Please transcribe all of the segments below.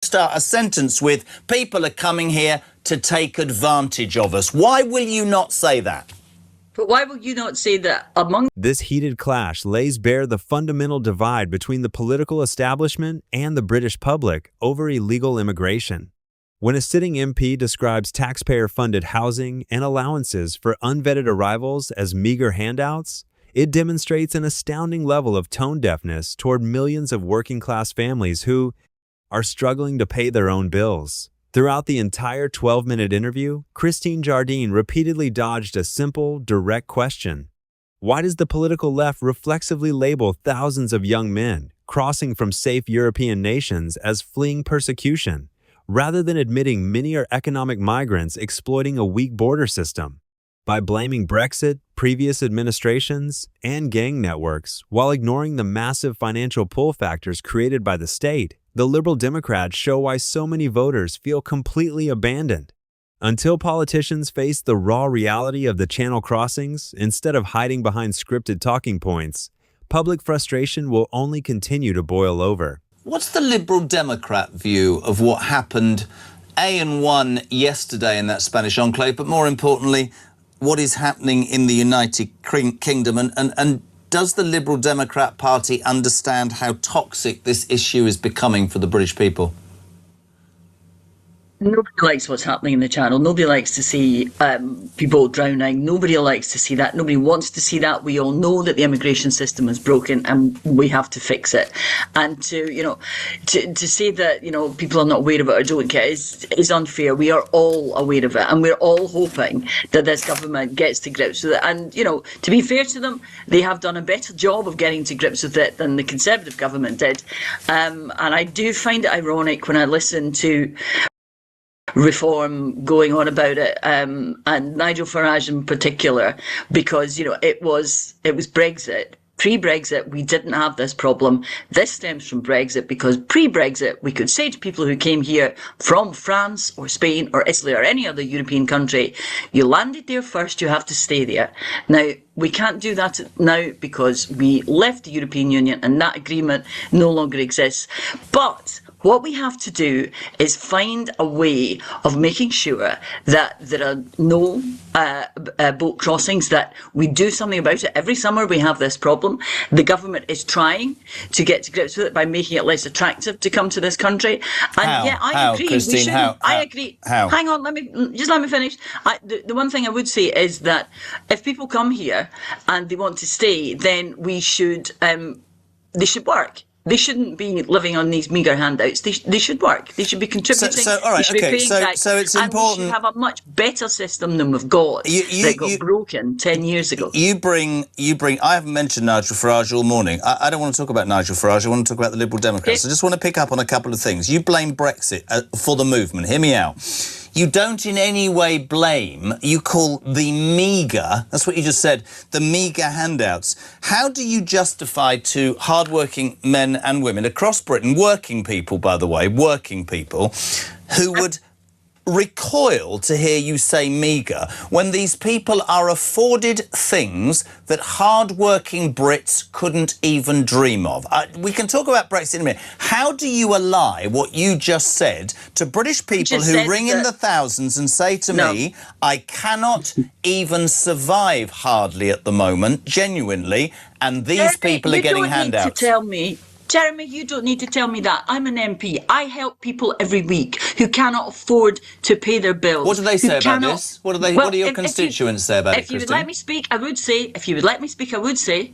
start a sentence with, people are coming here to take advantage of us. Why will you not say that? But why will you not say that among... This heated clash lays bare the fundamental divide between the political establishment and the British public over illegal immigration. When a sitting MP describes taxpayer-funded housing and allowances for unvetted arrivals as meager handouts, it demonstrates an astounding level of tone deafness toward millions of working-class families who are struggling to pay their own bills. Throughout the entire 12-minute interview, Christine Jardine repeatedly dodged a simple, direct question. Why does the political left reflexively label thousands of young men crossing from safe European nations as fleeing persecution, rather than admitting many are economic migrants exploiting a weak border system? By blaming Brexit, previous administrations, and gang networks, while ignoring the massive financial pull factors created by the state, the Liberal Democrats show why so many voters feel completely abandoned. Until politicians face the raw reality of the Channel crossings, instead of hiding behind scripted talking points, public frustration will only continue to boil over. What's the Liberal Democrat view of what happened, A&1 yesterday in that Spanish enclave, but more importantly, what is happening in the United Kingdom? And does the Liberal Democrat Party understand how toxic this issue is becoming for the British people? Nobody likes what's happening in the Channel. Nobody likes to see people drowning. Nobody likes to see that. Nobody wants to see that. We all know that the immigration system is broken and we have to fix it. And to say that, people are not aware of it or don't care is unfair. We are all aware of it, and we're all hoping that this government gets to grips with it. And, to be fair to them, they have done a better job of getting to grips with it than the Conservative government did. And I do find it ironic when I listen to Reform going on about it, and Nigel Farage in particular, because it was Brexit. Pre-Brexit, we didn't have this problem. This stems from Brexit, because pre-Brexit, we could say to people who came here from France or Spain or Italy or any other European country, you landed there first, you have to stay there. Now, we can't do that now because we left the European Union and that agreement no longer exists. But what we have to do is find a way of making sure that there are no boat crossings, that we do something about it. Every summer we have this problem. The government is trying to get to grips with it by making it less attractive to come to this country. And I agree. Christine, I agree. How? Hang on, let me finish. The one thing I would say is that if people come here and they want to stay, then they should work. They shouldn't be living on these meager handouts. They should work. They should be contributing. All right, they should be paying tax. So it's important. And we should have a much better system than we've got that got broken 10 years ago. You bring. I haven't mentioned Nigel Farage all morning. I don't want to talk about Nigel Farage. I want to talk about the Liberal Democrats. I just want to pick up on a couple of things. You blame Brexit for the movement. Hear me out. You don't in any way blame, you call the meager, that's what you just said, the meager handouts. How do you justify to hardworking men and women across Britain, working people, by the way, working people, who would recoil to hear you say meager when these people are afforded things that hard-working Brits couldn't even dream of? We can talk about Brexit in a minute. How do you ally what you just said to British people who ring in the thousands and say to me, I cannot even survive hardly at the moment, genuinely, and these people are getting handouts? You don't need to tell me. Jeremy, you don't need to tell me that. I'm an MP. I help people every week who cannot afford to pay their bills. What do they say about this? What do your constituents say about it, If you would let me speak, I would say,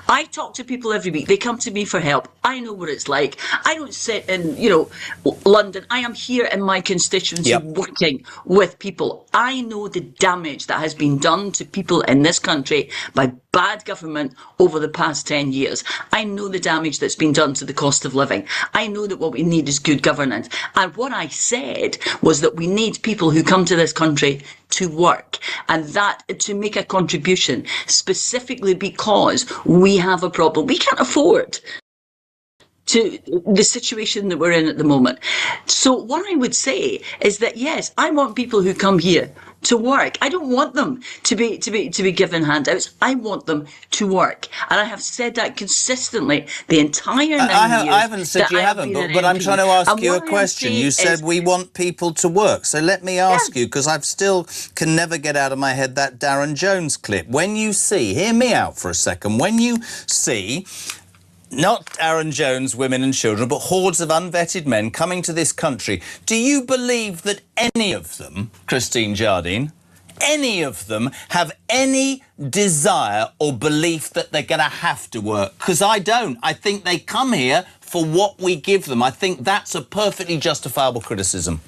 I talk to people every week. They come to me for help. I know what it's like. I don't sit in, London. I am here in my constituency working with people. I know the damage that has been done to people in this country by bad government over the past 10 years. I know the damage that's been done to the cost of living. I know that what we need is good governance. And what I said was that we need people who come to this country to work, and that to make a contribution, specifically because we have a problem. We can't afford to the situation that we're in at the moment. So what I would say is that, yes, I want people who come here to work. I don't want them to be given handouts. I want them to work. And I have said that consistently the entire 9 years. I haven't said you haven't, but I'm trying to ask you a question. You said we want people to work. So let me ask you, because I've still can never get out of my head that Darren Jones clip. When you see, hear me out for a second, when you see not Aaron Jones, women and children, but hordes of unvetted men coming to this country, do you believe that any of them, Christine Jardine, any of them have any desire or belief that they're going to have to work? Because I don't. I think they come here for what we give them. I think that's a perfectly justifiable criticism.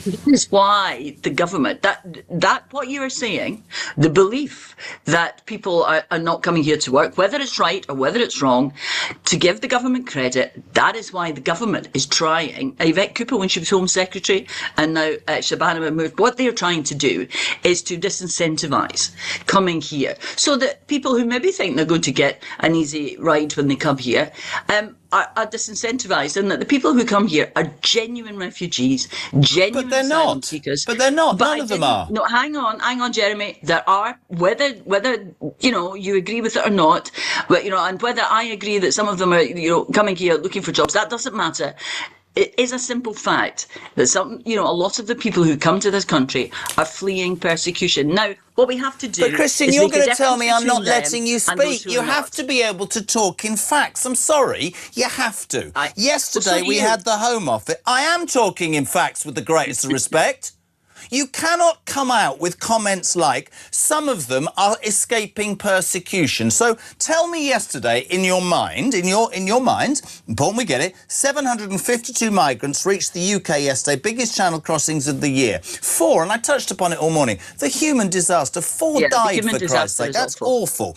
This is why the government, that what you are saying, the belief that people are not coming here to work, whether it's right or whether it's wrong, to give the government credit, that is why the government is trying. Yvette Cooper, when she was Home Secretary, and now Shabana moved, what they're trying to do is to disincentivise coming here, so that people who maybe think they're going to get an easy ride when they come here, are disincentivised, and that the people who come here are genuine refugees, genuine asylum seekers. But they're not. None of them are. No, hang on, Jeremy. There are, whether you agree with it or not, but and whether I agree that some of them are coming here looking for jobs, that doesn't matter. It is a simple fact that a lot of the people who come to this country are fleeing persecution. Now, what we have to do. But Christian, you're going to tell me I'm not letting you speak. You have to be able to talk in facts. I'm sorry, you have to. Yesterday we had the Home Office. I am talking in facts with the greatest respect. You cannot come out with comments like, some of them are escaping persecution. So tell me yesterday, in your mind, important we get it, 752 migrants reached the UK yesterday, biggest channel crossings of the year. 4, and I touched upon it all morning, the human disaster, 4 died for Christ's sake. That's awful.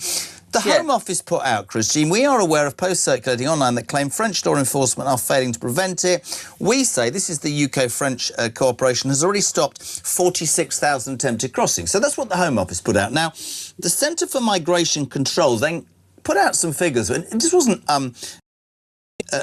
The Home Office put out, Christine, we are aware of posts circulating online that claim French law enforcement are failing to prevent it. We say, this is the UK-French cooperation, has already stopped 46,000 attempted crossings. So that's what the Home Office put out. Now, the Centre for Migration Control then put out some figures, and this wasn't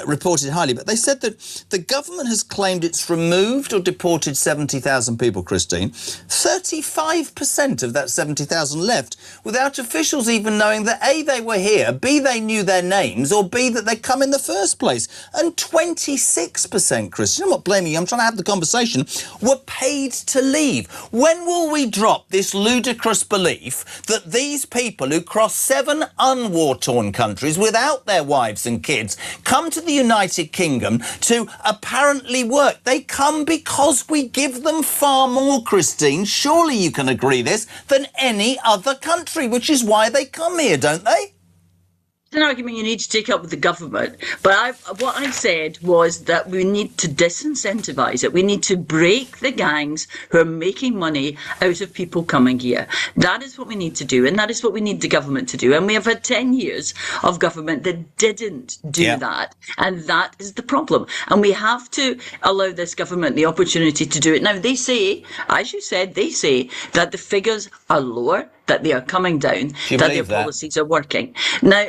reported highly, but they said that the government has claimed it's removed or deported 70,000 people, Christine. 35% of that 70,000 left without officials even knowing that A, they were here, B, they knew their names, or B, that they'd come in the first place. And 26%, Christine, I'm not blaming you, I'm trying to have the conversation, were paid to leave. When will we drop this ludicrous belief that these people who cross 7 unwar-torn countries without their wives and kids come to the United Kingdom to apparently work? They come because we give them far more, Christine, surely you can agree this, than any other country, which is why they come here, don't they? It's an argument you need to take up with the government, but what I said was that we need to disincentivise it. We need to break the gangs who are making money out of people coming here. That is what we need to do, and that is what we need the government to do. And we have had 10 years of government that didn't do that, and that is the problem. And we have to allow this government the opportunity to do it. Now, they say, as you said, they say that the figures are lower, that they are coming down, that their policies are working. Now,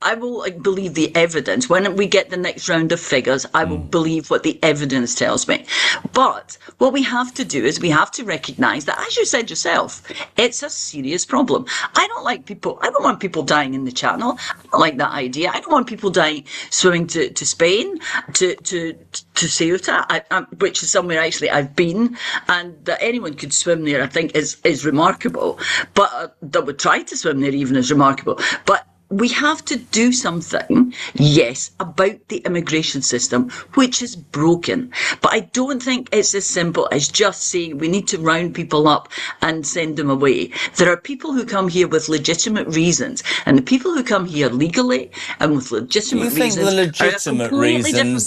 I will believe the evidence. When we get the next round of figures, I will believe what the evidence tells me. But what we have to do is we have to recognise that, as you said yourself, it's a serious problem. I don't want people dying in the Channel. I don't like that idea. I don't want people dying swimming to Spain, to Ceuta, which is somewhere actually I've been, and that anyone could swim there, I think, is remarkable. But that would try to swim there even is remarkable. But we have to do something, yes, about the immigration system, which is broken. But I don't think it's as simple as just saying we need to round people up and send them away. There are people who come here with legitimate reasons, and the people who come here legally and with legitimate reasons. You think the legitimate reasons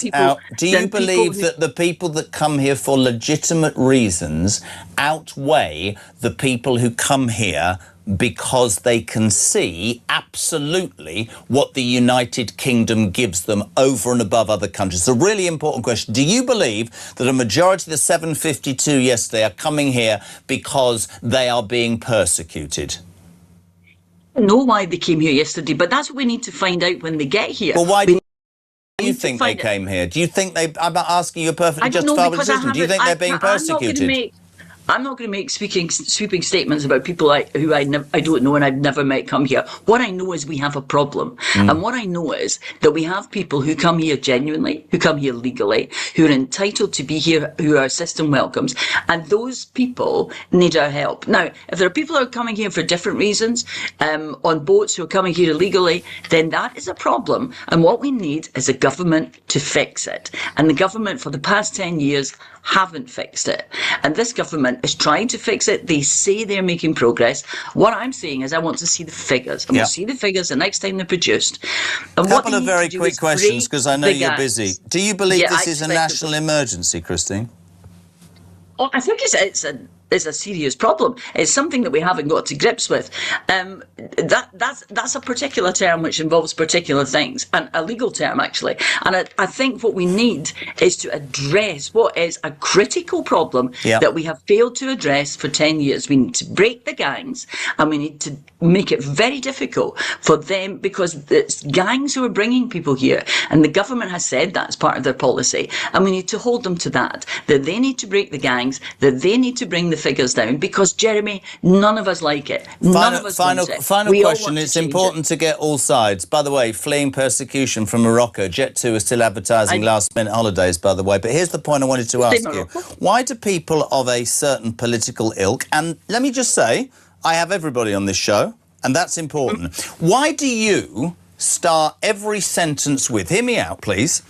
do you believe that the people that come here for legitimate reasons outweigh the people who come here because they can see absolutely what the United Kingdom gives them over and above other countries? It's a really important question. Do you believe that a majority of the 752 yesterday are coming here because they are being persecuted? I don't know why they came here yesterday, but that's what we need to find out when they get here. Well, why you think they came here? Do you think they... I'm asking you a perfectly I don't know, justifiable because I decision. Do you think they're being persecuted? I'm not going to make sweeping statements about people who I don't know and I've never met come here. What I know is we have a problem. And what I know is that we have people who come here genuinely, who come here legally, who are entitled to be here, who our system welcomes. And those people need our help. Now, if there are people who are coming here for different reasons, on boats who are coming here illegally, then that is a problem. And what we need is a government to fix it. And the government for the past 10 years haven't fixed it. And this government is trying to fix it. They say they're making progress. What I'm saying is I want to see the figures. I want to see the figures the next time they're produced. And a couple of very quick questions, because I know you're busy. Do you believe this is a national emergency, Christine? Oh, I think it's a serious problem. It's something that we haven't got to grips with. That's a particular term which involves particular things, and a legal term actually. And I think what we need is to address what is a critical problem that we have failed to address for 10 years. We need to break the gangs, and we need to make it very difficult for them, because it's gangs who are bringing people here, and the government has said that's part of their policy, and we need to hold them to that they need to break the gangs, that they need to bring the figures down, because, Jeremy, none of us like it. None of us want it. Final question. It's important to get all sides. By the way, fleeing persecution from Morocco. Jet2 is still advertising last-minute holidays, by the way. But here's the point I wanted to ask you. Why do people of a certain political ilk, and let me just say, I have everybody on this show, and that's important. Why do you start every sentence with, hear me out, please,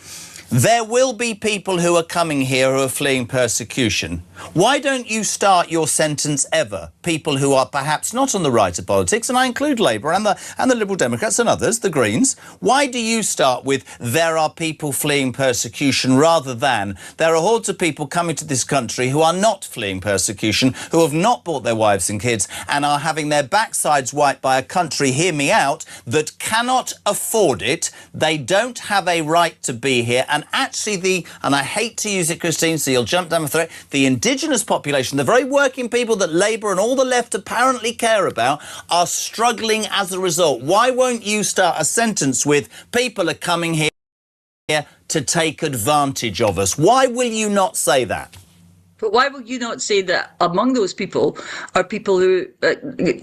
there will be people who are coming here who are fleeing persecution? Why don't you start your sentence ever, people who are perhaps not on the right of politics, and I include Labour and the Liberal Democrats and others, the Greens, why do you start with there are people fleeing persecution, rather than there are hordes of people coming to this country who are not fleeing persecution, who have not brought their wives and kids and are having their backsides wiped by a country, hear me out, that cannot afford it? They don't have a right to be here. And actually and I hate to use it, Christine, so you'll jump down my throat, the indigenous population, the very working people that Labour and all the left apparently care about, are struggling as a result. Why won't you start a sentence with people are coming here to take advantage of us? Why will you not say that? But why will you not say that among those people are people who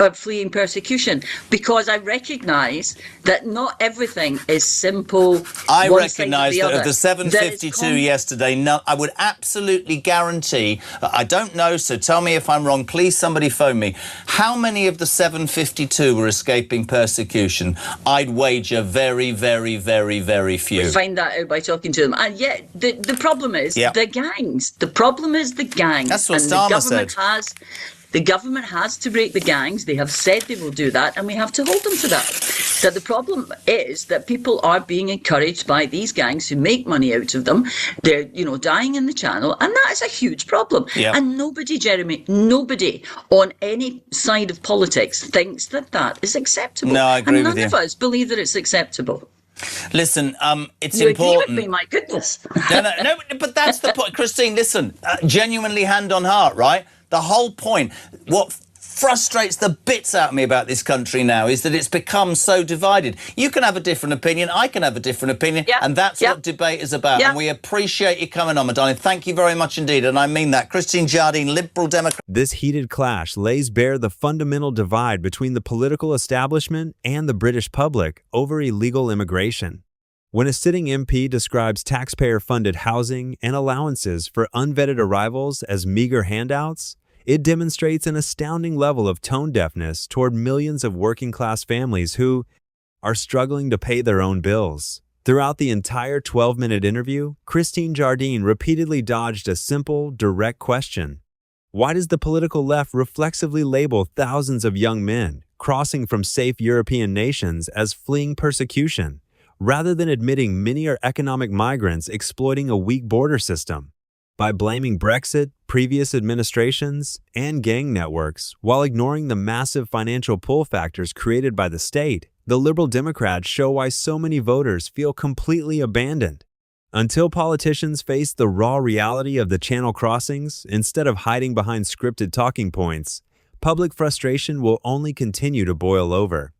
are fleeing persecution? Because I recognise that not everything is simple. I recognise that of the 752 yesterday, I would absolutely guarantee, I don't know, so tell me if I'm wrong, please somebody phone me, how many of the 752 were escaping persecution? I'd wager very, very, very, very few. We find that out by talking to them. And yet, the problem is the gangs. The problem is the gangs. That's what Starmer said. The government has to break the gangs. They have said they will do that, and we have to hold them to that. That the problem is that people are being encouraged by these gangs who make money out of them. They're, dying in the Channel, and that is a huge problem. And nobody, Jeremy, nobody on any side of politics thinks that that is acceptable. No, I agree with you. And none of us believe that it's acceptable. Listen, it's you important. Agree with me, my goodness. No, but that's the point. Christine, listen, genuinely hand on heart, right? The whole point, what frustrates the bits out of me about this country now is that it's become so divided. You can have a different opinion, I can have a different opinion, and that's what debate is about. And we appreciate you coming on, my darling. Thank you very much indeed, and I mean that. Christine Jardine, Liberal Democrat. This heated clash lays bare the fundamental divide between the political establishment and the British public over illegal immigration. When a sitting MP describes taxpayer-funded housing and allowances for unvetted arrivals as meager handouts, it demonstrates an astounding level of tone deafness toward millions of working-class families who are struggling to pay their own bills. Throughout the entire 12-minute interview, Christine Jardine repeatedly dodged a simple, direct question. Why does the political left reflexively label thousands of young men crossing from safe European nations as fleeing persecution, rather than admitting many are economic migrants exploiting a weak border system? By blaming Brexit, previous administrations, and gang networks, while ignoring the massive financial pull factors created by the state, the Liberal Democrats show why so many voters feel completely abandoned. Until politicians face the raw reality of the Channel crossings, instead of hiding behind scripted talking points, public frustration will only continue to boil over.